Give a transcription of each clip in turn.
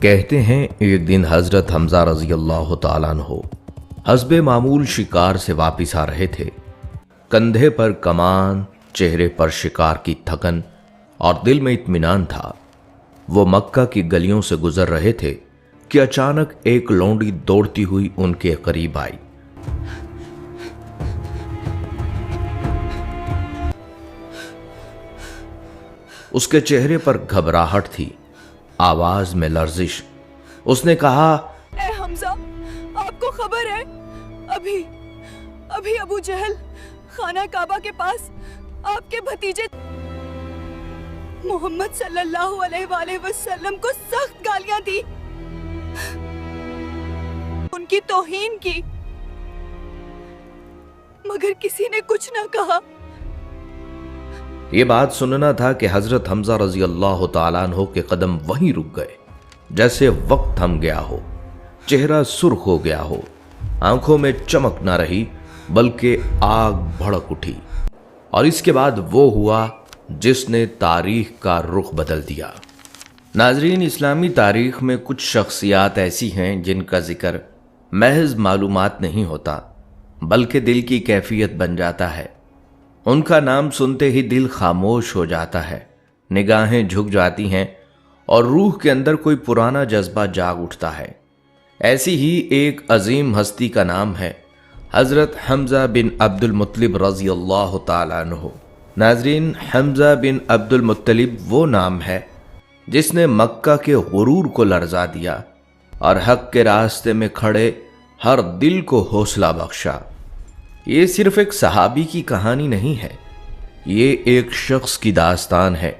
کہتے ہیں ایک دن حضرت حمزہ رضی اللہ تعالیٰ عنہ حسب معمول شکار سے واپس آ رہے تھے۔ کندھے پر کمان، چہرے پر شکار کی تھکن اور دل میں اطمینان تھا۔ وہ مکہ کی گلیوں سے گزر رہے تھے کہ اچانک ایک لونڈی دوڑتی ہوئی ان کے قریب آئی۔ اس کے چہرے پر گھبراہٹ تھی، آواز میں لرزش۔ اس نے کہا، اے حمزہ، آپ کو خبر ہے ابھی ابو جہل خانہ کعبہ کے پاس آپ کے بھتیجے محمد صلی اللہ علیہ وآلہ وسلم کو سخت گالیاں دی، ان کی توہین کی، مگر کسی نے کچھ نہ کہا۔ یہ بات سننا تھا کہ حضرت حمزہ رضی اللہ تعالیٰ عنہ کے قدم وہیں رک گئے، جیسے وقت تھم گیا ہو، چہرہ سرخ ہو گیا ہو، آنکھوں میں چمک نہ رہی بلکہ آگ بھڑک اٹھی۔ اور اس کے بعد وہ ہوا جس نے تاریخ کا رخ بدل دیا۔ ناظرین، اسلامی تاریخ میں کچھ شخصیات ایسی ہیں جن کا ذکر محض معلومات نہیں ہوتا بلکہ دل کی کیفیت بن جاتا ہے۔ ان کا نام سنتے ہی دل خاموش ہو جاتا ہے، نگاہیں جھک جاتی ہیں اور روح کے اندر کوئی پرانا جذبہ جاگ اٹھتا ہے۔ ایسی ہی ایک عظیم ہستی کا نام ہے حضرت حمزہ بن عبد المطلب رضی اللہ تعالیٰ عنہ۔ ناظرین، حمزہ بن عبد المطلب وہ نام ہے جس نے مکہ کے غرور کو لرزا دیا اور حق کے راستے میں کھڑے ہر دل کو حوصلہ بخشا۔ یہ صرف ایک صحابی کی کہانی نہیں ہے، یہ ایک شخص کی داستان ہے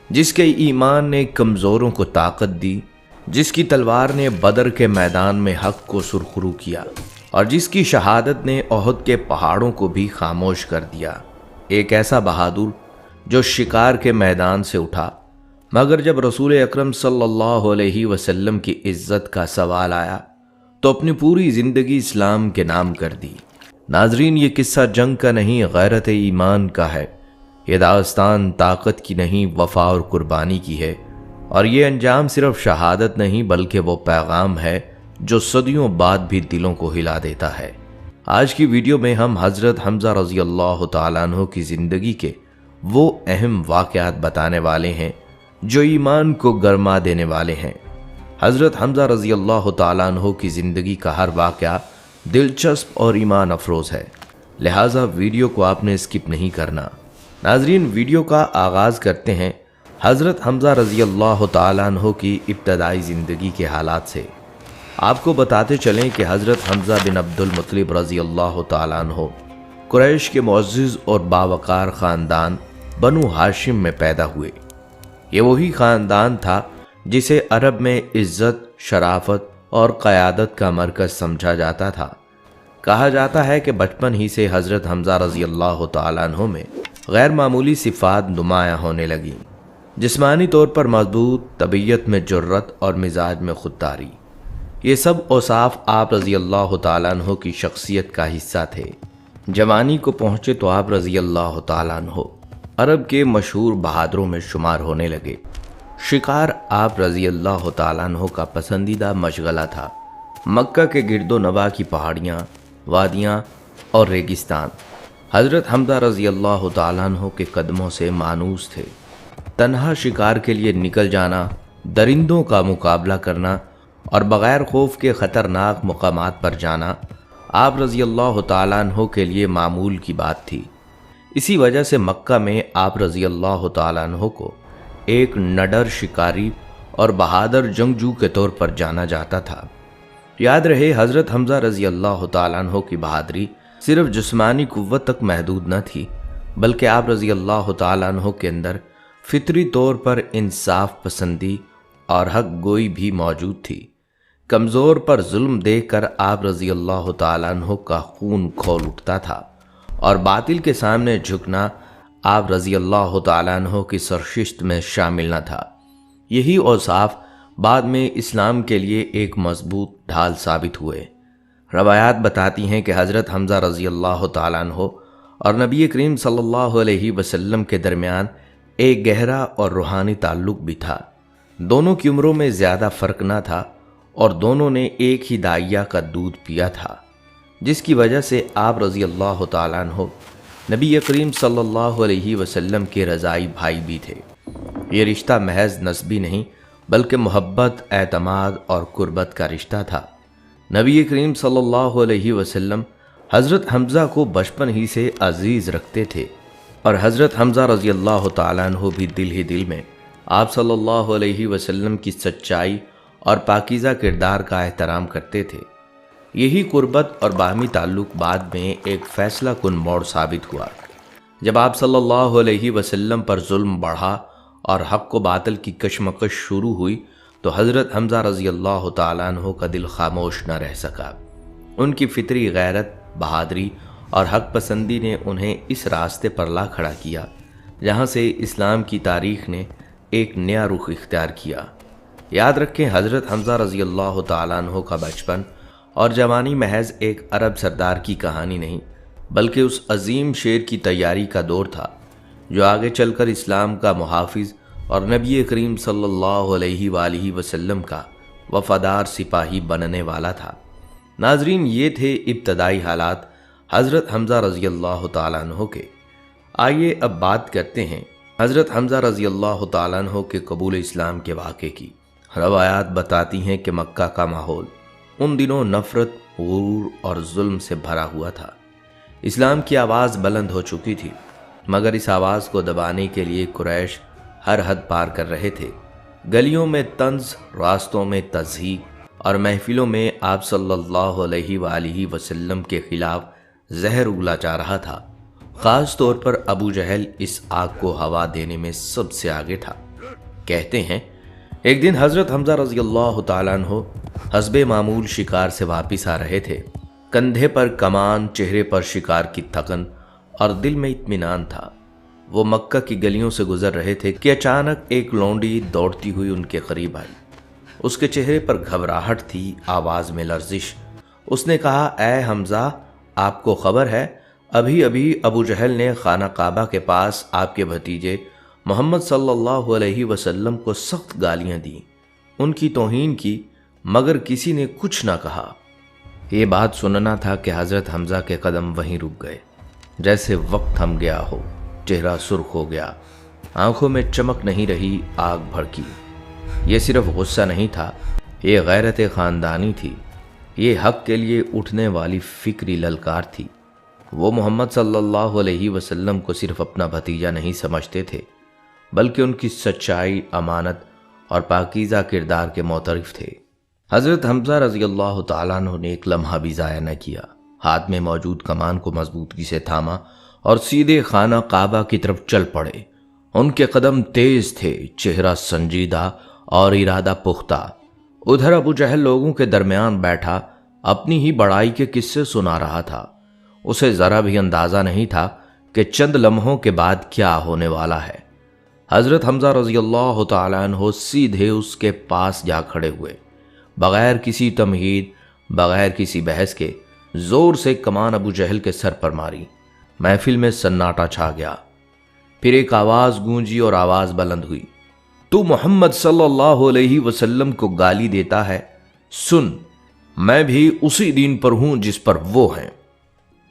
جس کے ایمان نے کمزوروں کو طاقت دی، جس کی تلوار نے بدر کے میدان میں حق کو سرخرو کیا اور جس کی شہادت نے احد کے پہاڑوں کو بھی خاموش کر دیا۔ ایک ایسا بہادر جو شکار کے میدان سے اٹھا، مگر جب رسول اکرم صلی اللہ علیہ وسلم کی عزت کا سوال آیا تو اپنی پوری زندگی اسلام کے نام کر دی۔ ناظرین، یہ قصہ جنگ کا نہیں، غیرت ایمان کا ہے۔ یہ داستان طاقت کی نہیں، وفا اور قربانی کی ہے، اور یہ انجام صرف شہادت نہیں بلکہ وہ پیغام ہے جو صدیوں بعد بھی دلوں کو ہلا دیتا ہے۔ آج کی ویڈیو میں ہم حضرت حمزہ رضی اللہ تعالیٰ عنہ کی زندگی کے وہ اہم واقعات بتانے والے ہیں جو ایمان کو گرما دینے والے ہیں۔ حضرت حمزہ رضی اللہ تعالیٰ عنہ کی زندگی کا ہر واقعہ دلچسپ اور ایمان افروز ہے، لہٰذا ویڈیو کو آپ نے اسکپ نہیں کرنا۔ ناظرین، ویڈیو کا آغاز کرتے ہیں حضرت حمزہ رضی اللہ تعالیٰ عنہ کی ابتدائی زندگی کے حالات سے۔ آپ کو بتاتے چلیں کہ حضرت حمزہ بن عبد المطلب رضی اللہ تعالیٰ عنہ قریش کے معزز اور باوقار خاندان بنو ہاشم میں پیدا ہوئے۔ یہ وہی خاندان تھا جسے عرب میں عزت، شرافت اور قیادت کا مرکز سمجھا جاتا تھا۔ کہا جاتا ہے کہ بچپن ہی سے حضرت حمزہ رضی اللہ تعالیٰ عنہ میں غیر معمولی صفات نمایاں ہونے لگیں، جسمانی طور پر مضبوط، طبیعت میں جرت اور مزاج میں خودداری۔ یہ سب اوصاف آپ رضی اللہ تعالیٰ عنہ کی شخصیت کا حصہ تھے۔ جوانی کو پہنچے تو آپ رضی اللہ تعالیٰ عنہ عرب کے مشہور بہادروں میں شمار ہونے لگے۔ شکار آپ رضی اللہ تعالیٰ عنہ کا پسندیدہ مشغلہ تھا۔ مکہ کے گرد و نواح کی پہاڑیاں، وادیاں اور ریگستان حضرت حمزہ رضی اللہ تعالیٰ عنہ کے قدموں سے مانوس تھے۔ تنہا شکار کے لیے نکل جانا، درندوں کا مقابلہ کرنا اور بغیر خوف کے خطرناک مقامات پر جانا آپ رضی اللہ تعالیٰ عنہ کے لیے معمول کی بات تھی۔ اسی وجہ سے مکہ میں آپ رضی اللہ تعالیٰ عنہ کو ایک نڈر شکاری اور بہادر جنگجو کے طور پر جانا جاتا تھا۔ یاد رہے، حضرت حمزہ رضی اللہ تعالیٰ عنہ کی بہادری صرف جسمانی قوت تک محدود نہ تھی بلکہ آپ رضی اللہ تعالیٰ عنہ کے اندر فطری طور پر انصاف پسندی اور حق گوئی بھی موجود تھی۔ کمزور پر ظلم دیکھ کر آپ رضی اللہ تعالیٰ عنہ کا خون کھول اٹھتا تھا اور باطل کے سامنے جھکنا آپ رضی اللہ تعالیٰ عنہ کی سرشت میں شامل نہ تھا۔ یہی اوصاف بعد میں اسلام کے لیے ایک مضبوط ڈھال ثابت ہوئے۔ روایات بتاتی ہیں کہ حضرت حمزہ رضی اللہ تعالیٰ عنہ اور نبی کریم صلی اللہ علیہ وسلم کے درمیان ایک گہرا اور روحانی تعلق بھی تھا۔ دونوں کی عمروں میں زیادہ فرق نہ تھا اور دونوں نے ایک ہی دائیا کا دودھ پیا تھا، جس کی وجہ سے آپ رضی اللہ تعالیٰ عنہ نبی کریم صلی اللہ علیہ وسلم کے رضائی بھائی بھی تھے۔ یہ رشتہ محض نسبی نہیں بلکہ محبت، اعتماد اور قربت کا رشتہ تھا۔ نبی کریم صلی اللہ علیہ وسلم حضرت حمزہ کو بچپن ہی سے عزیز رکھتے تھے، اور حضرت حمزہ رضی اللہ تعالیٰ عنہ بھی دل ہی دل میں آپ صلی اللہ علیہ وسلم کی سچائی اور پاکیزہ کردار کا احترام کرتے تھے۔ یہی قربت اور باہمی تعلق بعد میں ایک فیصلہ کن موڑ ثابت ہوا، جب آپ صلی اللہ علیہ وسلم پر ظلم بڑھا اور حق و باطل کی کشمکش شروع ہوئی تو حضرت حمزہ رضی اللہ تعالیٰ عنہ کا دل خاموش نہ رہ سکا۔ ان کی فطری غیرت، بہادری اور حق پسندی نے انہیں اس راستے پر لا کھڑا کیا جہاں سے اسلام کی تاریخ نے ایک نیا رخ اختیار کیا۔ یاد رکھیں، حضرت حمزہ رضی اللہ تعالیٰ عنہ کا بچپن اور جوانی محض ایک عرب سردار کی کہانی نہیں بلکہ اس عظیم شیر کی تیاری کا دور تھا جو آگے چل کر اسلام کا محافظ اور نبی کریم صلی اللہ علیہ وآلہ وسلم کا وفادار سپاہی بننے والا تھا۔ ناظرین، یہ تھے ابتدائی حالات حضرت حمزہ رضی اللہ تعالیٰ عنہ کے۔ آئیے اب بات کرتے ہیں حضرت حمزہ رضی اللہ تعالیٰ عنہ کے قبول اسلام کے واقعے کی۔ روایات بتاتی ہیں کہ مکہ کا ماحول ان دنوں نفرت، غرور اور ظلم سے بھرا ہوا تھا۔ اسلام کی آواز بلند ہو چکی تھی، مگر اس آواز کو دبانے کے لیے قریش ہر حد پار کر رہے تھے۔ گلیوں میں طنز، راستوں میں تضحیک اور محفلوں میں آپ صلی اللہ علیہ وآلہ وسلم کے خلاف زہر اگلا جا رہا تھا۔ خاص طور پر ابو جہل اس آگ کو ہوا دینے میں سب سے آگے تھا۔ کہتے ہیں ایک دن حضرت حمزہ رضی اللہ تعالیٰ عنہ حسب معمول شکار سے واپس آ رہے تھے۔ کندھے پر کمان، چہرے پر شکار کی تھکن اور دل میں اطمینان تھا۔ وہ مکہ کی گلیوں سے گزر رہے تھے کہ اچانک ایک لونڈی دوڑتی ہوئی ان کے قریب آئی۔ اس کے چہرے پر گھبراہٹ تھی، آواز میں لرزش۔ اس نے کہا، اے حمزہ، آپ کو خبر ہے ابھی ابھی ابو جہل نے خانہ کعبہ کے پاس آپ کے بھتیجے محمد صلی اللہ علیہ وسلم کو سخت گالیاں دیں، ان کی توہین کی، مگر کسی نے کچھ نہ کہا۔ یہ بات سننا تھا کہ حضرت حمزہ کے قدم وہیں رک گئے، جیسے وقت تھم گیا ہو، چہرہ سرخ ہو گیا، آنکھوں میں چمک نہیں رہی، آگ بھڑکی۔ یہ صرف غصہ نہیں تھا، یہ غیرت خاندانی تھی، یہ حق کے لیے اٹھنے والی فکری للکار تھی۔ وہ محمد صلی اللہ علیہ وسلم کو صرف اپنا بھتیجا نہیں سمجھتے تھے بلکہ ان کی سچائی، امانت اور پاکیزہ کردار کے معترف تھے۔ حضرت حمزہ رضی اللہ تعالیٰ عنہ نے ایک لمحہ بھی ضائع نہ کیا، ہاتھ میں موجود کمان کو مضبوطی سے تھاما اور سیدھے خانہ کعبہ کی طرف چل پڑے۔ ان کے قدم تیز تھے، چہرہ سنجیدہ اور ارادہ پختہ۔ ادھر ابو جہل لوگوں کے درمیان بیٹھا اپنی ہی بڑائی کے قصے سنا رہا تھا۔ اسے ذرا بھی اندازہ نہیں تھا کہ چند لمحوں کے بعد کیا ہونے والا ہے۔ حضرت حمزہ رضی اللہ تعالیٰ عنہ سیدھے اس کے پاس جا کھڑے ہوئے، بغیر کسی تمہید، بغیر کسی بحث کے زور سے کمان ابو جہل کے سر پر ماری۔ محفل میں سناٹا چھا گیا۔ پھر ایک آواز گونجی اور آواز بلند ہوئی، تو محمد صلی اللہ علیہ وسلم کو گالی دیتا ہے؟ سن، میں بھی اسی دین پر ہوں جس پر وہ ہیں۔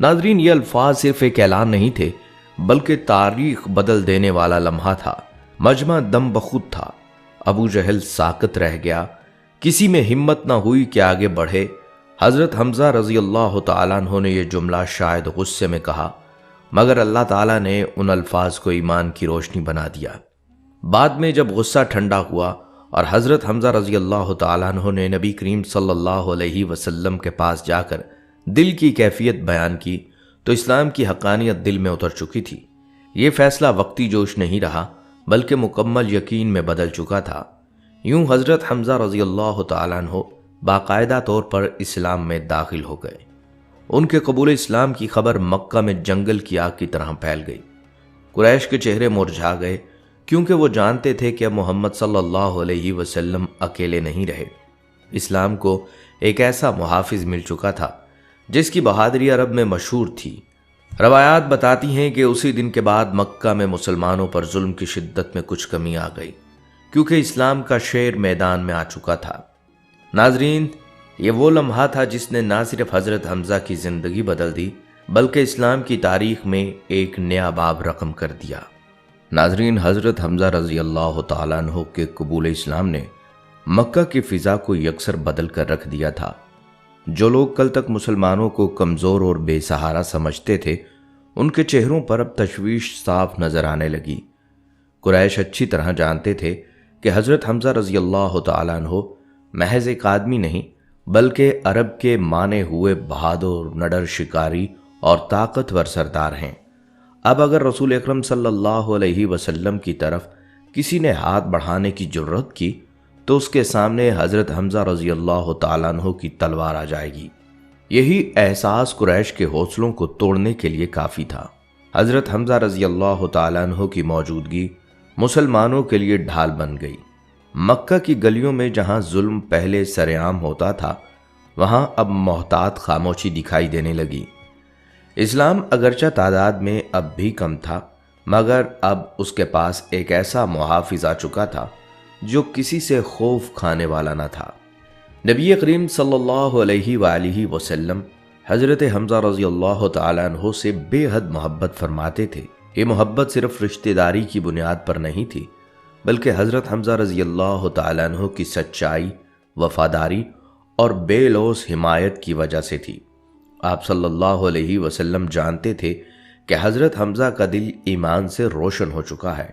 ناظرین، یہ الفاظ صرف ایک اعلان نہیں تھے بلکہ تاریخ بدل دینے والا لمحہ تھا۔ مجمع دم بخود تھا۔ ابو جہل ساکت رہ گیا، کسی میں ہمت نہ ہوئی کہ آگے بڑھے۔ حضرت حمزہ رضی اللہ تعالیٰ عنہ نے یہ جملہ شاید غصے میں کہا، مگر اللہ تعالیٰ نے ان الفاظ کو ایمان کی روشنی بنا دیا۔ بعد میں جب غصہ ٹھنڈا ہوا اور حضرت حمزہ رضی اللہ تعالیٰ عنہ نے نبی کریم صلی اللہ علیہ وسلم کے پاس جا کر دل کی کیفیت بیان کی تو اسلام کی حقانیت دل میں اتر چکی تھی۔ یہ فیصلہ وقتی جوش نہیں رہا بلکہ مکمل یقین میں بدل چکا تھا۔ یوں حضرت حمزہ رضی اللہ تعالیٰ عنہ باقاعدہ طور پر اسلام میں داخل ہو گئے۔ ان کے قبول اسلام کی خبر مکہ میں جنگل کی آگ کی طرح پھیل گئی۔ قریش کے چہرے مرجھا گئے کیونکہ وہ جانتے تھے کہ اب محمد صلی اللہ علیہ وسلم اکیلے نہیں رہے۔ اسلام کو ایک ایسا محافظ مل چکا تھا جس کی بہادری عرب میں مشہور تھی۔ روایات بتاتی ہیں کہ اسی دن کے بعد مکہ میں مسلمانوں پر ظلم کی شدت میں کچھ کمی آ گئی۔ کیونکہ اسلام کا شیر میدان میں آ چکا تھا۔ ناظرین، یہ وہ لمحہ تھا جس نے نہ صرف حضرت حمزہ کی زندگی بدل دی بلکہ اسلام کی تاریخ میں ایک نیا باب رقم کر دیا۔ ناظرین، حضرت حمزہ رضی اللہ تعالیٰ عنہ کے قبول اسلام نے مکہ کی فضا کو یکسر بدل کر رکھ دیا تھا۔ جو لوگ کل تک مسلمانوں کو کمزور اور بے سہارا سمجھتے تھے، ان کے چہروں پر اب تشویش صاف نظر آنے لگی۔ قریش اچھی طرح جانتے تھے کہ حضرت حمزہ رضی اللہ تعالیٰ عنہ محض ایک آدمی نہیں بلکہ عرب کے مانے ہوئے بہادر، نڈر شکاری اور طاقتور سردار ہیں۔ اب اگر رسول اکرم صلی اللہ علیہ وسلم کی طرف کسی نے ہاتھ بڑھانے کی جرت کی تو اس کے سامنے حضرت حمزہ رضی اللہ تعالیٰ عنہ کی تلوار آ جائے گی۔ یہی احساس قریش کے حوصلوں کو توڑنے کے لیے کافی تھا۔ حضرت حمزہ رضی اللہ تعالیٰ عنہ کی موجودگی مسلمانوں کے لیے ڈھال بن گئی۔ مکہ کی گلیوں میں جہاں ظلم پہلے سر عام ہوتا تھا، وہاں اب محتاط خاموشی دکھائی دینے لگی۔ اسلام اگرچہ تعداد میں اب بھی کم تھا، مگر اب اس کے پاس ایک ایسا محافظ آ چکا تھا جو کسی سے خوف کھانے والا نہ تھا۔ نبی کریم صلی اللہ علیہ وآلہ وسلم حضرت حمزہ رضی اللہ تعالیٰ عنہ سے بے حد محبت فرماتے تھے۔ یہ محبت صرف رشتہ داری کی بنیاد پر نہیں تھی، بلکہ حضرت حمزہ رضی اللہ تعالیٰ عنہ کی سچائی، وفاداری اور بے لوث حمایت کی وجہ سے تھی۔ آپ صلی اللہ علیہ وسلم جانتے تھے کہ حضرت حمزہ کا دل ایمان سے روشن ہو چکا ہے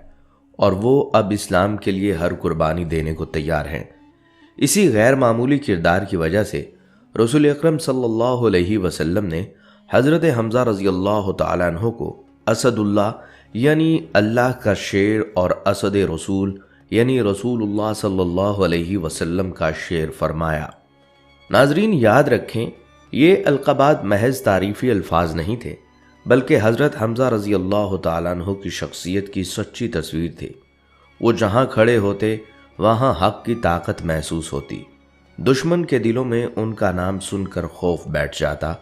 اور وہ اب اسلام کے لیے ہر قربانی دینے کو تیار ہیں۔ اسی غیر معمولی کردار کی وجہ سے رسول اکرم صلی اللہ علیہ وسلم نے حضرت حمزہ رضی اللہ تعالیٰ عنہ کو اسد اللہ یعنی اللہ کا شیر اور اسد رسول یعنی رسول اللہ صلی اللہ علیہ وسلم کا شیر فرمایا۔ ناظرین، یاد رکھیں، یہ القابات محض تعریفی الفاظ نہیں تھے، بلکہ حضرت حمزہ رضی اللہ تعالیٰ عنہ کی شخصیت کی سچی تصویر تھے۔ وہ جہاں کھڑے ہوتے وہاں حق کی طاقت محسوس ہوتی۔ دشمن کے دلوں میں ان کا نام سن کر خوف بیٹھ جاتا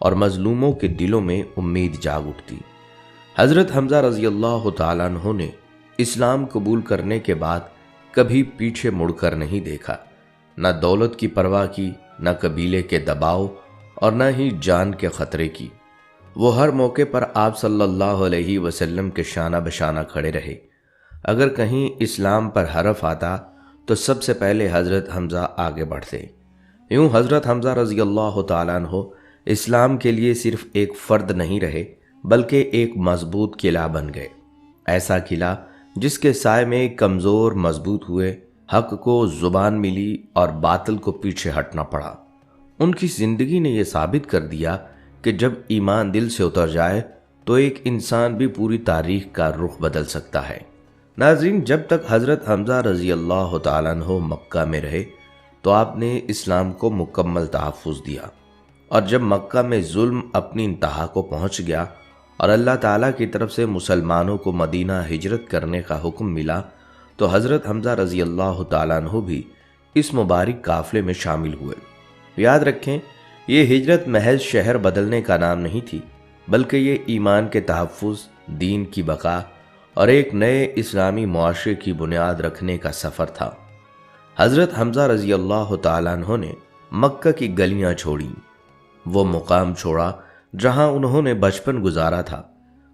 اور مظلوموں کے دلوں میں امید جاگ اٹھتی۔ حضرت حمزہ رضی اللہ تعالیٰ عنہ نے اسلام قبول کرنے کے بعد کبھی پیچھے مڑ کر نہیں دیکھا، نہ دولت کی پرواہ کی، نہ قبیلے کے دباؤ اور نہ ہی جان کے خطرے کی۔ وہ ہر موقع پر آپ صلی اللہ علیہ وسلم کے شانہ بشانہ کھڑے رہے۔ اگر کہیں اسلام پر حرف آتا تو سب سے پہلے حضرت حمزہ آگے بڑھتے۔ یوں حضرت حمزہ رضی اللہ تعالیٰ عنہ اسلام کے لیے صرف ایک فرد نہیں رہے بلکہ ایک مضبوط قلعہ بن گئے۔ ایسا قلعہ جس کے سائے میں کمزور مضبوط ہوئے، حق کو زبان ملی اور باطل کو پیچھے ہٹنا پڑا۔ ان کی زندگی نے یہ ثابت کر دیا کہ جب ایمان دل سے اتر جائے تو ایک انسان بھی پوری تاریخ کا رخ بدل سکتا ہے۔ ناظرین، جب تک حضرت حمزہ رضی اللہ تعالیٰ عنہ مکہ میں رہے تو آپ نے اسلام کو مکمل تحفظ دیا، اور جب مکہ میں ظلم اپنی انتہا کو پہنچ گیا اور اللہ تعالیٰ کی طرف سے مسلمانوں کو مدینہ ہجرت کرنے کا حکم ملا تو حضرت حمزہ رضی اللہ تعالیٰ عنہ بھی اس مبارک قافلے میں شامل ہوئے۔ یاد رکھیں، یہ ہجرت محض شہر بدلنے کا نام نہیں تھی، بلکہ یہ ایمان کے تحفظ، دین کی بقا اور ایک نئے اسلامی معاشرے کی بنیاد رکھنے کا سفر تھا۔ حضرت حمزہ رضی اللہ تعالیٰ عنہ نے مکہ کی گلیاں چھوڑیں، وہ مقام چھوڑا جہاں انہوں نے بچپن گزارا تھا،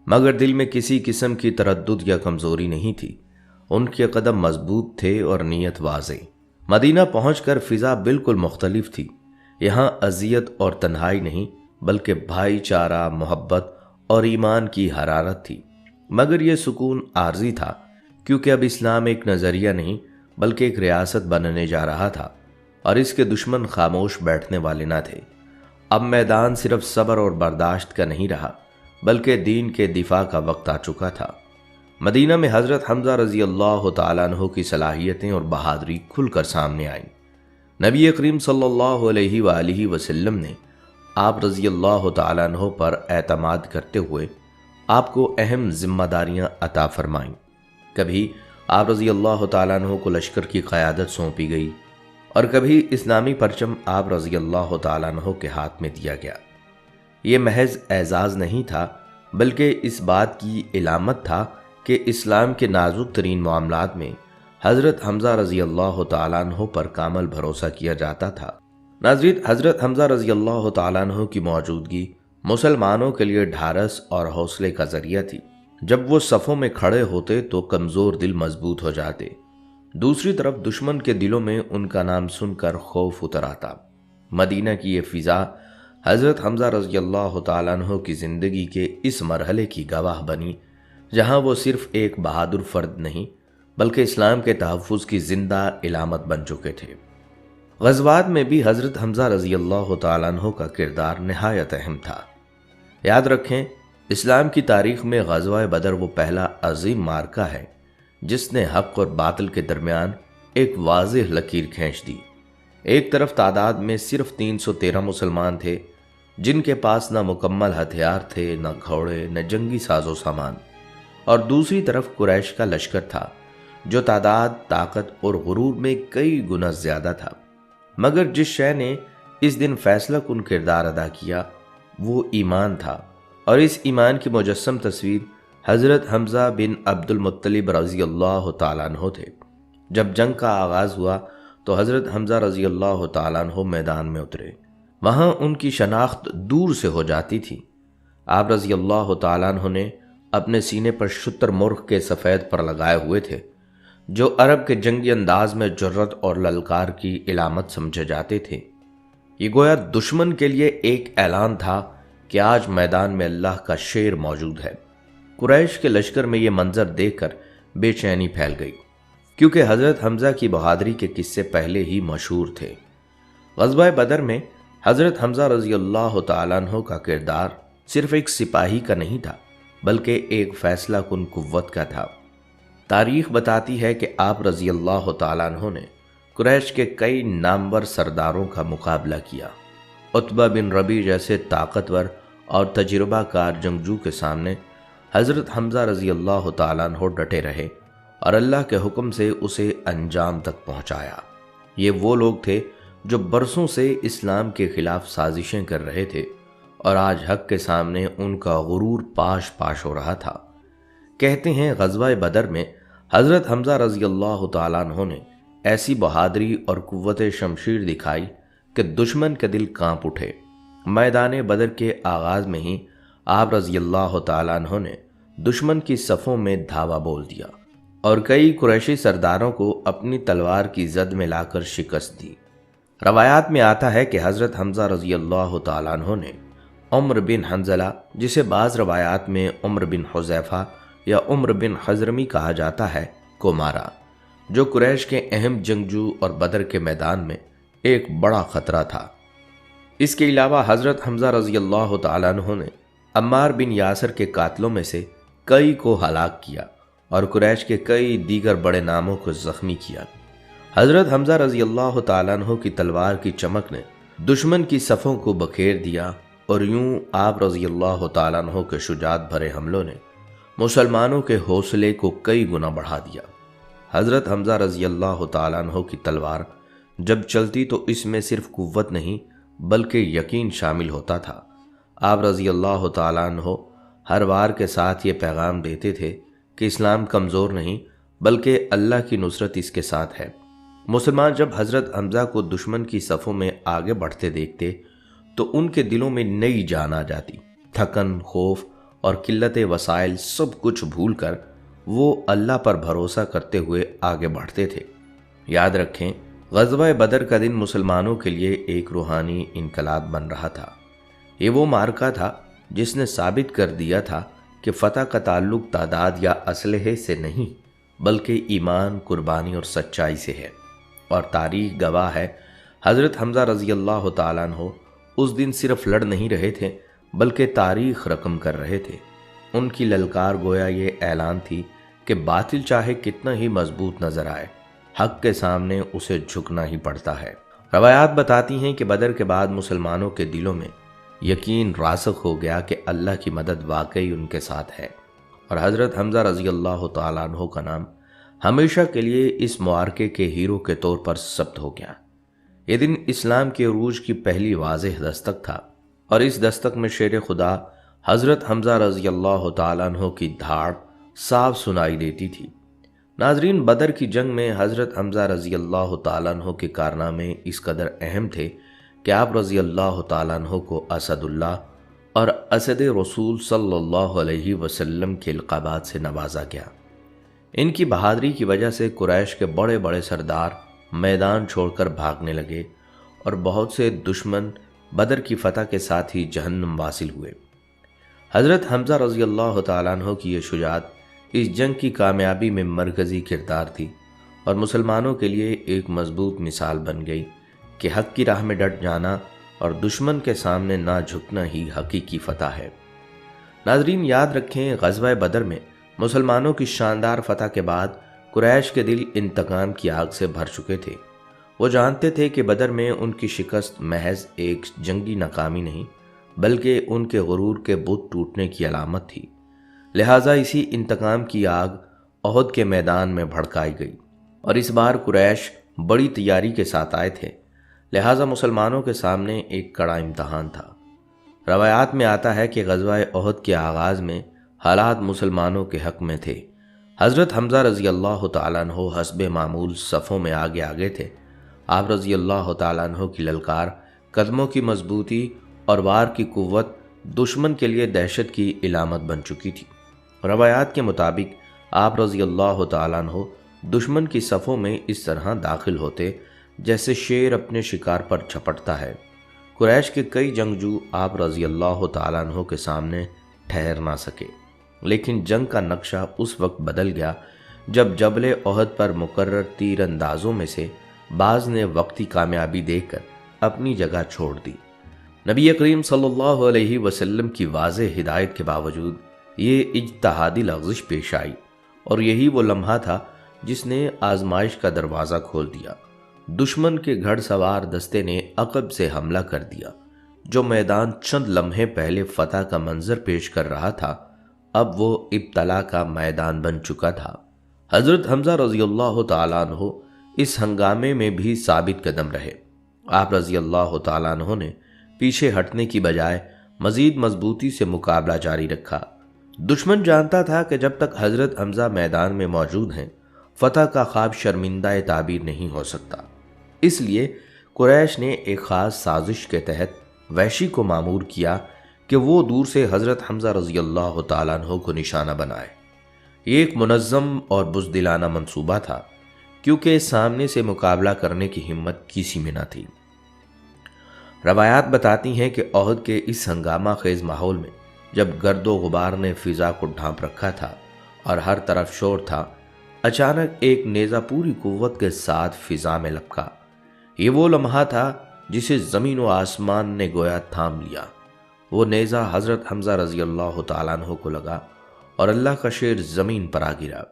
مگر دل میں کسی قسم کی تردد یا کمزوری نہیں تھی۔ ان کے قدم مضبوط تھے اور نیت واضح۔ مدینہ پہنچ کر فضا بالکل مختلف تھی۔ یہاں اذیت اور تنہائی نہیں بلکہ بھائی چارہ، محبت اور ایمان کی حرارت تھی۔ مگر یہ سکون عارضی تھا، کیونکہ اب اسلام ایک نظریہ نہیں بلکہ ایک ریاست بننے جا رہا تھا، اور اس کے دشمن خاموش بیٹھنے والے نہ تھے۔ اب میدان صرف صبر اور برداشت کا نہیں رہا بلکہ دین کے دفاع کا وقت آ چکا تھا۔ مدینہ میں حضرت حمزہ رضی اللہ تعالیٰ عنہ کی صلاحیتیں اور بہادری کھل کر سامنے آئیں۔ نبی کریم صلی اللہ علیہ وآلہ وسلم نے آپ رضی اللہ تعالیٰ عنہ پر اعتماد کرتے ہوئے آپ کو اہم ذمہ داریاں عطا فرمائیں۔ کبھی آپ رضی اللہ تعالیٰ عنہ کو لشکر کی قیادت سونپی گئی اور کبھی اسلامی پرچم آپ رضی اللہ تعالیٰ عنہ کے ہاتھ میں دیا گیا۔ یہ محض اعزاز نہیں تھا بلکہ اس بات کی علامت تھا کہ اسلام کے نازک ترین معاملات میں حضرت حمزہ رضی اللہ تعالیٰ عنہ پر کامل بھروسہ کیا جاتا تھا۔ ناظرین، حضرت حمزہ رضی اللہ تعالیٰ عنہ کی موجودگی مسلمانوں کے لیے ڈھارس اور حوصلے کا ذریعہ تھی۔ جب وہ صفوں میں کھڑے ہوتے تو کمزور دل مضبوط ہو جاتے، دوسری طرف دشمن کے دلوں میں ان کا نام سن کر خوف اتر آتا۔ مدینہ کی یہ فضا حضرت حمزہ رضی اللہ تعالیٰ عنہ کی زندگی کے اس مرحلے کی گواہ بنی، جہاں وہ صرف ایک بہادر فرد نہیں بلکہ اسلام کے تحفظ کی زندہ علامت بن چکے تھے۔ غزوات میں بھی حضرت حمزہ رضی اللہ تعالیٰ عنہ کا کردار نہایت اہم تھا۔ یاد رکھیں، اسلام کی تاریخ میں غزوہ بدر وہ پہلا عظیم معرکہ ہے جس نے حق اور باطل کے درمیان ایک واضح لکیر کھینچ دی۔ ایک طرف تعداد میں صرف 313 مسلمان تھے جن کے پاس نہ مکمل ہتھیار تھے، نہ گھوڑے، نہ جنگی ساز و سامان، اور دوسری طرف قریش کا لشکر تھا جو تعداد، طاقت اور غرور میں کئی گنا زیادہ تھا۔ مگر جس شے نے اس دن فیصلہ کن کردار ادا کیا وہ ایمان تھا، اور اس ایمان کی مجسم تصویر حضرت حمزہ بن عبد المطلب رضی اللہ تعالیٰ عنہ تھے۔ جب جنگ کا آغاز ہوا تو حضرت حمزہ رضی اللہ تعالیٰ عنہ میدان میں اترے۔ وہاں ان کی شناخت دور سے ہو جاتی تھی۔ آپ رضی اللہ تعالیٰ عنہ نے اپنے سینے پر شتر مرغ کے سفید پر لگائے ہوئے تھے جو عرب کے جنگی انداز میں جرت اور للکار کی علامت سمجھے جاتے تھے۔ یہ گویا دشمن کے لیے ایک اعلان تھا کہ آج میدان میں اللہ کا شیر موجود ہے۔ قریش کے لشکر میں یہ منظر دیکھ کر بے چینی پھیل گئی، کیونکہ حضرت حمزہ کی بہادری کے قصے پہلے ہی مشہور تھے۔ غزوہ بدر میں حضرت حمزہ رضی اللہ تعالیٰ عنہ کا کردار صرف ایک سپاہی کا نہیں تھا بلکہ ایک فیصلہ کن قوت کا تھا۔ تاریخ بتاتی ہے کہ آپ رضی اللہ تعالیٰ عنہ نے قریش کے کئی نامور سرداروں کا مقابلہ کیا۔ عتبہ بن ربیع جیسے طاقتور اور تجربہ کار جنگجو کے سامنے حضرت حمزہ رضی اللہ تعالیٰ عنہ ڈٹے رہے اور اللہ کے حکم سے اسے انجام تک پہنچایا۔ یہ وہ لوگ تھے جو برسوں سے اسلام کے خلاف سازشیں کر رہے تھے، اور آج حق کے سامنے ان کا غرور پاش پاش ہو رہا تھا۔ کہتے ہیں غزوہ بدر میں حضرت حمزہ رضی اللہ تعالیٰ عنہ نے ایسی بہادری اور قوت شمشیر دکھائی کہ دشمن کے دل کانپ اٹھے۔ میدان بدر کے آغاز میں ہی آپ رضی اللہ تعالیٰ عنہ نے دشمن کی صفوں میں دھاوا بول دیا اور کئی قریشی سرداروں کو اپنی تلوار کی زد میں لا کر شکست دی۔ روایات میں آتا ہے کہ حضرت حمزہ رضی اللہ تعالیٰ عنہ نے عمر بن حنظلہ، جسے بعض روایات میں عمر بن حذیفہ یا عمر بن حضرمی کہا جاتا ہے، کو مارا، جو قریش کے اہم جنگجو اور بدر کے میدان میں ایک بڑا خطرہ تھا۔ اس کے علاوہ حضرت حمزہ رضی اللہ تعالیٰ عنہ نے عمار بن یاسر کے قاتلوں میں سے کئی کو ہلاک کیا اور قریش کے کئی دیگر بڑے ناموں کو زخمی کیا۔ حضرت حمزہ رضی اللہ تعالیٰ عنہ کی تلوار کی چمک نے دشمن کی صفوں کو بکھیر دیا، اور یوں آپ رضی اللہ تعالیٰ عنہ کے شجاعت بھرے حملوں نے مسلمانوں کے حوصلے کو کئی گنا بڑھا دیا۔ حضرت حمزہ رضی اللہ تعالیٰ عنہ کی تلوار جب چلتی تو اس میں صرف قوت نہیں بلکہ یقین شامل ہوتا تھا۔ آپ رضی اللہ تعالیٰ عنہ ہر وار کے ساتھ یہ پیغام دیتے تھے کہ اسلام کمزور نہیں بلکہ اللہ کی نصرت اس کے ساتھ ہے۔ مسلمان جب حضرت حمزہ کو دشمن کی صفوں میں آگے بڑھتے دیکھتے تو ان کے دلوں میں نئی جان آ جاتی۔ تھکن، خوف اور قلت وسائل سب کچھ بھول کر وہ اللہ پر بھروسہ کرتے ہوئے آگے بڑھتے تھے۔ یاد رکھیں، غزوہ بدر کا دن مسلمانوں کے لیے ایک روحانی انقلاب بن رہا تھا۔ یہ وہ معرکہ تھا جس نے ثابت کر دیا تھا کہ فتح کا تعلق تعداد یا اسلحے سے نہیں بلکہ ایمان، قربانی اور سچائی سے ہے۔ اور تاریخ گواہ ہے، حضرت حمزہ رضی اللہ تعالیٰ عنہ اس دن صرف لڑ نہیں رہے تھے بلکہ تاریخ رقم کر رہے تھے۔ ان کی للکار گویا یہ اعلان تھی کہ باطل چاہے کتنا ہی مضبوط نظر آئے، حق کے سامنے اسے جھکنا ہی پڑتا ہے۔ روایات بتاتی ہیں کہ بدر کے بعد مسلمانوں کے دلوں میں یقین راسخ ہو گیا کہ اللہ کی مدد واقعی ان کے ساتھ ہے، اور حضرت حمزہ رضی اللہ تعالیٰ عنہ کا نام ہمیشہ کے لیے اس معرکے کے ہیرو کے طور پر ثبت ہو گیا۔ یہ دن اسلام کے عروج کی پہلی واضح دستک تھا، اور اس دستک میں شیر خدا حضرت حمزہ رضی اللہ تعالیٰ عنہ کی دھاڑ صاف سنائی دیتی تھی۔ ناظرین، بدر کی جنگ میں حضرت حمزہ رضی اللہ تعالیٰ عنہ کے کارنامے اس قدر اہم تھے کہ آپ رضی اللہ تعالیٰ عنہ کو اسد اللہ اور اسد رسول صلی اللہ علیہ وسلم کے القابات سے نوازا گیا۔ ان کی بہادری کی وجہ سے قریش کے بڑے بڑے سردار میدان چھوڑ کر بھاگنے لگے اور بہت سے دشمن بدر کی فتح کے ساتھ ہی جہنم واصل ہوئے۔ حضرت حمزہ رضی اللہ تعالیٰ عنہ کی یہ شجاعت اس جنگ کی کامیابی میں مرکزی کردار تھی اور مسلمانوں کے لیے ایک مضبوط مثال بن گئی کہ حق کی راہ میں ڈٹ جانا اور دشمن کے سامنے نہ جھکنا ہی حقیقی فتح ہے۔ ناظرین، یاد رکھیں، غزوہ بدر میں مسلمانوں کی شاندار فتح کے بعد قریش کے دل انتقام کی آگ سے بھر چکے تھے۔ وہ جانتے تھے کہ بدر میں ان کی شکست محض ایک جنگی ناکامی نہیں بلکہ ان کے غرور کے بت ٹوٹنے کی علامت تھی، لہٰذا اسی انتقام کی آگ احد کے میدان میں بھڑکائی گئی اور اس بار قریش بڑی تیاری کے ساتھ آئے تھے، لہٰذا مسلمانوں کے سامنے ایک کڑا امتحان تھا۔ روایات میں آتا ہے کہ غزوہ احد کے آغاز میں حالات مسلمانوں کے حق میں تھے۔ حضرت حمزہ رضی اللہ تعالیٰ عنہ حسب معمول صفوں میں آگے تھے۔ آپ رضی اللہ تعالیٰ عنہ کی للکار، قدموں کی مضبوطی اور وار کی قوت دشمن کے لیے دہشت کی علامت بن چکی تھی۔ روایات کے مطابق آپ رضی اللہ تعالیٰ عنہ دشمن کی صفوں میں اس طرح داخل ہوتے جیسے شیر اپنے شکار پر جھپٹتا ہے۔ قریش کے کئی جنگجو آپ رضی اللہ تعالیٰ عنہ کے سامنے ٹھہر نہ سکے، لیکن جنگ کا نقشہ اس وقت بدل گیا جب جبل احد پر مقرر تیر اندازوں میں سے بعض نے وقتی کامیابی دیکھ کر اپنی جگہ چھوڑ دی۔ نبی کریم صلی اللہ علیہ وسلم کی واضح ہدایت کے باوجود یہ اجتہادی لغزش پیش آئی اور یہی وہ لمحہ تھا جس نے آزمائش کا دروازہ کھول دیا۔ دشمن کے گھڑ سوار دستے نے عقب سے حملہ کر دیا۔ جو میدان چند لمحے پہلے فتح کا منظر پیش کر رہا تھا، اب وہ ابتلا کا میدان بن چکا تھا۔ حضرت حمزہ رضی اللہ تعالیٰ عنہ اس ہنگامے میں بھی ثابت قدم رہے۔ آپ رضی اللہ تعالیٰ عنہ نے پیچھے ہٹنے کی بجائے مزید مضبوطی سے مقابلہ جاری رکھا۔ دشمن جانتا تھا کہ جب تک حضرت حمزہ میدان میں موجود ہیں، فتح کا خواب شرمندہ تعبیر نہیں ہو سکتا۔ اس لیے قریش نے ایک خاص سازش کے تحت وحشی کو مامور کیا کہ وہ دور سے حضرت حمزہ رضی اللہ تعالیٰ عنہ کو نشانہ بنائے۔ یہ ایک منظم اور بزدلانہ منصوبہ تھا، کیونکہ سامنے سے مقابلہ کرنے کی ہمت کسی میں نہ تھی۔ روایات بتاتی ہیں کہ احد کے اس ہنگامہ خیز ماحول میں جب گرد و غبار نے فضا کو ڈھانپ رکھا تھا اور ہر طرف شور تھا، اچانک ایک نیزہ پوری قوت کے ساتھ فضا میں لپکا۔ یہ وہ لمحہ تھا جسے زمین و آسمان نے گویا تھام لیا۔ وہ نیزہ حضرت حمزہ رضی اللہ تعالیٰ عنہ کو لگا اور اللہ کا شیر زمین پر آ گرا۔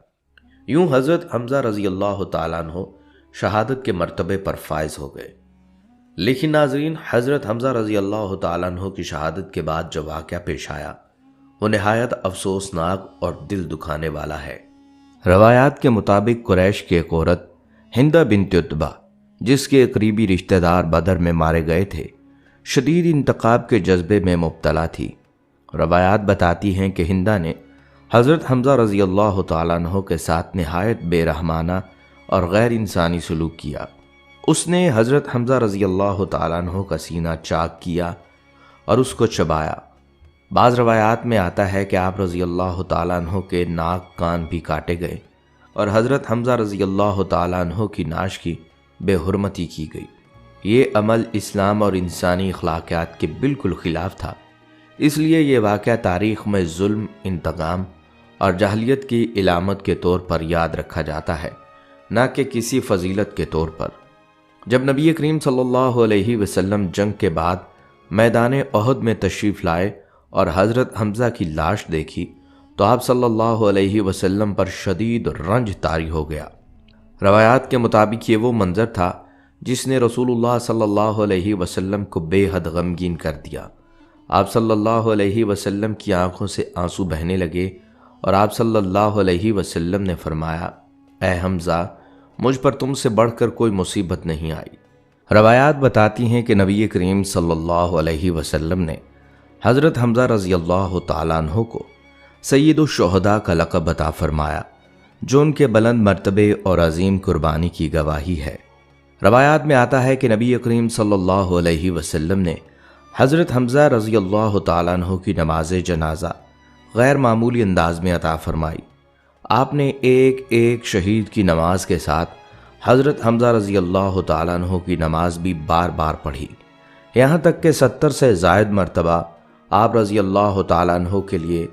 یوں حضرت حمزہ رضی اللہ تعالیٰ عنہ شہادت کے مرتبے پر فائز ہو گئے۔ لیکن ناظرین، حضرت حمزہ رضی اللہ تعالیٰ عنہ کی شہادت کے بعد جو واقعہ پیش آیا وہ نہایت افسوسناک اور دل دکھانے والا ہے۔ روایات کے مطابق قریش کی ایک عورت ہندہ بنت عتبہ، جس کے قریبی رشتہ دار بدر میں مارے گئے تھے، شدید انتقام کے جذبے میں مبتلا تھی۔ روایات بتاتی ہیں کہ ہندہ نے حضرت حمزہ رضی اللہ تعالیٰ عنہ کے ساتھ نہایت بے رحمانہ اور غیر انسانی سلوک کیا۔ اس نے حضرت حمزہ رضی اللہ تعالیٰ عنہ کا سینہ چاک کیا اور اس کو چبایا۔ بعض روایات میں آتا ہے کہ آپ رضی اللہ تعالیٰ عنہ کے ناک کان بھی کاٹے گئے اور حضرت حمزہ رضی اللہ تعالیٰ عنہ کی نعش کی بے حرمتی کی گئی۔ یہ عمل اسلام اور انسانی اخلاقیات کے بالکل خلاف تھا، اس لیے یہ واقعہ تاریخ میں ظلم، انتقام اور جاہلیت کی علامت کے طور پر یاد رکھا جاتا ہے، نہ کہ کسی فضیلت کے طور پر۔ جب نبی کریم صلی اللہ علیہ وسلم جنگ کے بعد میدان احد میں تشریف لائے اور حضرت حمزہ کی لاش دیکھی تو آپ صلی اللہ علیہ وسلم پر شدید رنج طاری ہو گیا۔ روایات کے مطابق یہ وہ منظر تھا جس نے رسول اللہ صلی اللہ علیہ وسلم کو بے حد غمگین کر دیا۔ آپ صلی اللہ علیہ وسلم کی آنکھوں سے آنسو بہنے لگے اور آپ صلی اللہ علیہ وسلم نے فرمایا، اے حمزہ، مجھ پر تم سے بڑھ کر کوئی مصیبت نہیں آئی۔ روایات بتاتی ہیں کہ نبی کریم صلی اللہ علیہ وسلم نے حضرت حمزہ رضی اللہ تعالیٰ عنہ کو سید الشہداء کا لقب عطا فرمایا، جو ان کے بلند مرتبے اور عظیم قربانی کی گواہی ہے۔ روایات میں آتا ہے کہ نبی کریم صلی اللہ علیہ وسلم نے حضرت حمزہ رضی اللہ تعالیٰ عنہ کی نماز جنازہ غیر معمولی انداز میں عطا فرمائی۔ آپ نے ایک ایک شہید کی نماز کے ساتھ حضرت حمزہ رضی اللہ تعالیٰ عنہ کی نماز بھی بار بار پڑھی، یہاں تک کہ 70 سے زائد مرتبہ آپ رضی اللہ تعالیٰ عنہ کے لیے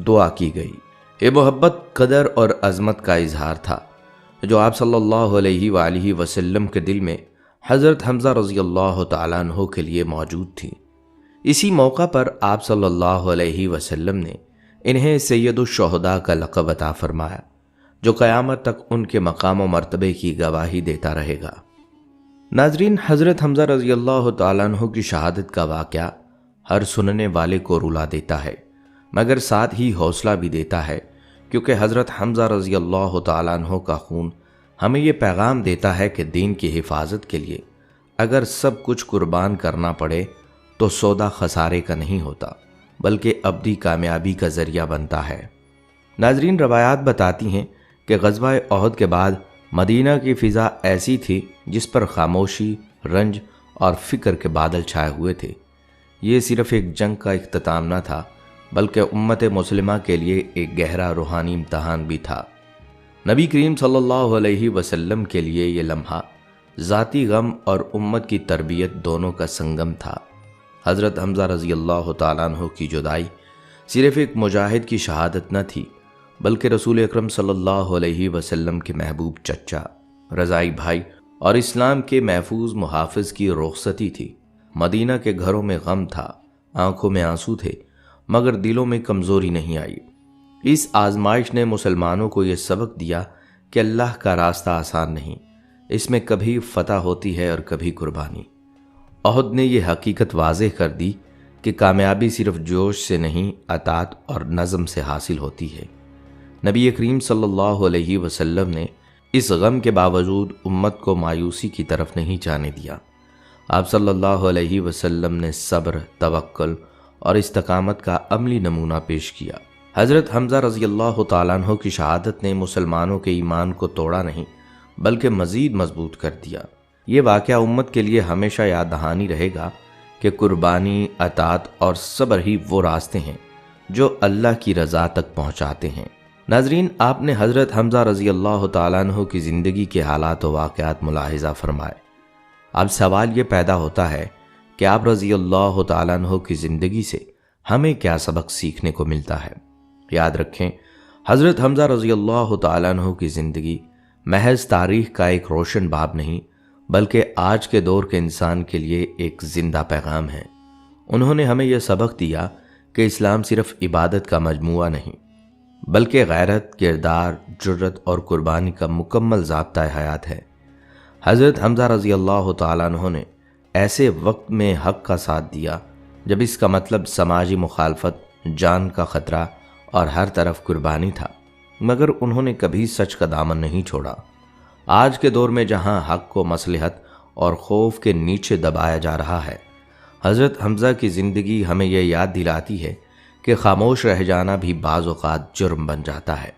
دعا کی گئی۔ یہ محبت، قدر اور عظمت کا اظہار تھا جو آپ صلی اللہ علیہ وآلہ وسلم کے دل میں حضرت حمزہ رضی اللہ تعالیٰ عنہ کے لیے موجود تھی۔ اسی موقع پر آپ صلی اللہ علیہ وسلم نے انہیں سید الشہداء کا لقب عطا فرمایا، جو قیامت تک ان کے مقام و مرتبے کی گواہی دیتا رہے گا۔ ناظرین، حضرت حمزہ رضی اللہ تعالیٰ عنہ کی شہادت کا واقعہ ہر سننے والے کو رلا دیتا ہے، مگر ساتھ ہی حوصلہ بھی دیتا ہے، کیونکہ حضرت حمزہ رضی اللہ تعالیٰ عنہ کا خون ہمیں یہ پیغام دیتا ہے کہ دین کی حفاظت کے لیے اگر سب کچھ قربان کرنا پڑے تو سودا خسارے کا نہیں ہوتا بلکہ ابدی کامیابی کا ذریعہ بنتا ہے۔ ناظرین، روایات بتاتی ہیں کہ غزوہ احد کے بعد مدینہ کی فضا ایسی تھی جس پر خاموشی، رنج اور فکر کے بادل چھائے ہوئے تھے۔ یہ صرف ایک جنگ کا اختتام نہ تھا بلکہ امت مسلمہ کے لیے ایک گہرا روحانی امتحان بھی تھا۔ نبی کریم صلی اللہ علیہ وسلم کے لیے یہ لمحہ ذاتی غم اور امت کی تربیت دونوں کا سنگم تھا۔ حضرت حمزہ رضی اللہ تعالیٰ عنہ کی جدائی صرف ایک مجاہد کی شہادت نہ تھی بلکہ رسول اکرم صلی اللہ علیہ وسلم کے محبوب چچا، رضائی بھائی اور اسلام کے محفوظ محافظ کی رخصتی تھی۔ مدینہ کے گھروں میں غم تھا، آنکھوں میں آنسو تھے، مگر دلوں میں کمزوری نہیں آئی۔ اس آزمائش نے مسلمانوں کو یہ سبق دیا کہ اللہ کا راستہ آسان نہیں، اس میں کبھی فتح ہوتی ہے اور کبھی قربانی۔ احد نے یہ حقیقت واضح کر دی کہ کامیابی صرف جوش سے نہیں، اطاعت اور نظم سے حاصل ہوتی ہے۔ نبی کریم صلی اللہ علیہ وسلم نے اس غم کے باوجود امت کو مایوسی کی طرف نہیں جانے دیا۔ آپ صلی اللہ علیہ وسلم نے صبر، توکل اور استقامت کا عملی نمونہ پیش کیا۔ حضرت حمزہ رضی اللہ تعالیٰ عنہ کی شہادت نے مسلمانوں کے ایمان کو توڑا نہیں بلکہ مزید مضبوط کر دیا۔ یہ واقعہ امت کے لیے ہمیشہ یاد دہانی رہے گا کہ قربانی، اطاعت اور صبر ہی وہ راستے ہیں جو اللہ کی رضا تک پہنچاتے ہیں۔ ناظرین، آپ نے حضرت حمزہ رضی اللہ تعالیٰ عنہ کی زندگی کے حالات و واقعات ملاحظہ فرمائے۔ اب سوال یہ پیدا ہوتا ہے کہ آپ رضی اللہ تعالیٰ عنہ کی زندگی سے ہمیں کیا سبق سیکھنے کو ملتا ہے؟ یاد رکھیں، حضرت حمزہ رضی اللہ تعالیٰ عنہ کی زندگی محض تاریخ کا ایک روشن باب نہیں بلکہ آج کے دور کے انسان کے لیے ایک زندہ پیغام ہے۔ انہوں نے ہمیں یہ سبق دیا کہ اسلام صرف عبادت کا مجموعہ نہیں بلکہ غیرت، کردار، جرت اور قربانی کا مکمل ضابطہ حیات ہے۔ حضرت حمزہ رضی اللہ تعالیٰ عنہ نے ایسے وقت میں حق کا ساتھ دیا جب اس کا مطلب سماجی مخالفت، جان کا خطرہ اور ہر طرف قربانی تھا، مگر انہوں نے کبھی سچ کا دامن نہیں چھوڑا۔ آج کے دور میں جہاں حق کو مصلحت اور خوف کے نیچے دبایا جا رہا ہے، حضرت حمزہ کی زندگی ہمیں یہ یاد دلاتی ہے کہ خاموش رہ جانا بھی بعض اوقات جرم بن جاتا ہے۔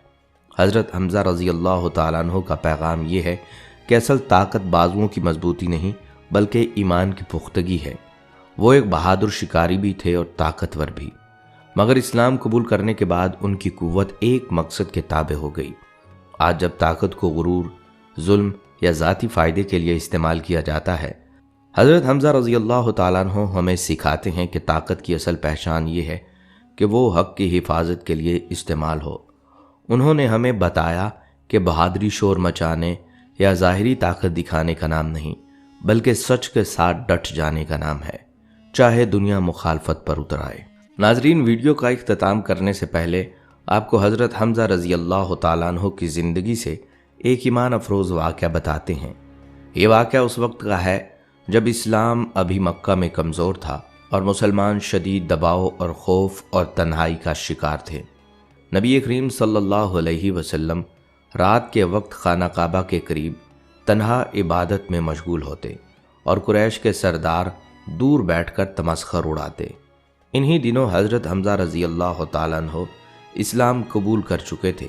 حضرت حمزہ رضی اللہ تعالیٰ عنہ کا پیغام یہ ہے کہ اصل طاقت بازوؤں کی مضبوطی نہیں بلکہ ایمان کی پختگی ہے۔ وہ ایک بہادر شکاری بھی تھے اور طاقتور بھی، مگر اسلام قبول کرنے کے بعد ان کی قوت ایک مقصد کے تابع ہو گئی۔ آج جب طاقت کو غرور، ظلم یا ذاتی فائدے کے لیے استعمال کیا جاتا ہے، حضرت حمزہ رضی اللہ تعالیٰ عنہ ہمیں سکھاتے ہیں کہ طاقت کی اصل پہچان یہ ہے کہ وہ حق کی حفاظت کے لیے استعمال ہو۔ انہوں نے ہمیں بتایا کہ بہادری شور مچانے یا ظاہری طاقت دکھانے کا نام نہیں بلکہ سچ کے ساتھ ڈٹ جانے کا نام ہے، چاہے دنیا مخالفت پر اتر آئے۔ ناظرین، ویڈیو کا اختتام کرنے سے پہلے آپ کو حضرت حمزہ رضی اللہ تعالیٰ عنہ کی زندگی سے ایک ایمان افروز واقعہ بتاتے ہیں۔ یہ واقعہ اس وقت کا ہے جب اسلام ابھی مکہ میں کمزور تھا اور مسلمان شدید دباؤ اور خوف اور تنہائی کا شکار تھے۔ نبی کریم صلی اللہ علیہ وسلم رات کے وقت خانہ کعبہ کے قریب تنہا عبادت میں مشغول ہوتے اور قریش کے سردار دور بیٹھ کر تمسخر اڑاتے۔ انہی دنوں حضرت حمزہ رضی اللہ تعالیٰ عنہ اسلام قبول کر چکے تھے